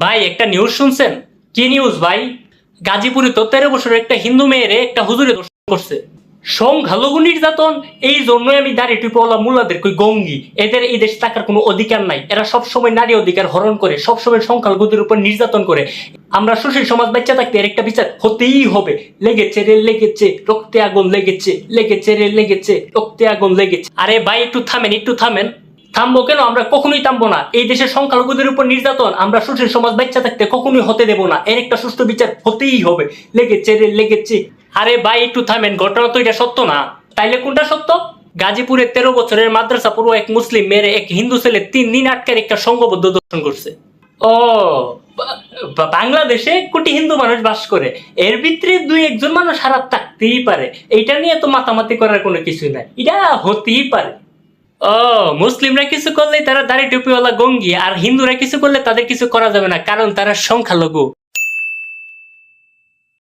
ভাই একটা নিউজ শুনছেন? কি নিউজ ভাই? গাজীপুরে তো 13 বছরের একটা হিন্দু মেয়েরে একটা হুজুরে ধর্ষণ করছে। সংখ্যালঘু নির্যাতন। এই জন্যই আমি দাড়ি টুপিওয়ালা মুল্লাদের কই গঙ্গি, এদের এই দেশে থাকার কোনো অধিকার নাই। এরা সবসময় নারী অধিকার হরণ করে, সবসময় সংখ্যালঘুদের উপর নির্যাতন করে। আমরা সুশীল সমাজ বাচ্চা থাকতে এর একটা বিচার হতেই হবে। লেগেছে রে লেগেছে, রক্তে আগুন লেগেছে, লেগেছে রে লেগেছে, রক্তে আগুন লেগেছে। আরে ভাই একটু থামেন, একটু থামেন। থামবো কেন? আমরা কখনোই থামবো না। এই দেশের সংখ্যালঘুদের উপর নির্যাতন আমরা সুশীল সমাজ বাচ্চা থাকতে কখনোই হতে দেব না। এর একটা সুষ্ঠু বিচার হতেই হবে। লেগেছে রে লেগেছে। আরে ভাই একটু থামেন, ঘটনা তো এটা সত্য না। তাইলে কোনটা সত্য? গাজীপুরে 13 বছরের মাদ্রাসা পড়ুয়া এক মুসলিম মেয়েরে এক হিন্দু ছেলে 3 দিন আটকের একটা সংঘবদ্ধ দর্শন করছে। ও, বাংলাদেশে কোটি হিন্দু মানুষ বাস করে, এর ভিতরে 2-1 জন মানুষ হারাত থাকতেই পারে। এইটা নিয়ে তো মাতামাতি করার কোনো কিছুই নাই, এটা হতেই পারে। ও, মুসলিমরা কিছু করলে তারা দাড়ি টুপিওয়ালা গঙ্গি, আর হিন্দুরা কিছু করলে তাদের কিছু করা যাবে না, কারণ তারা সংখ্যালঘু।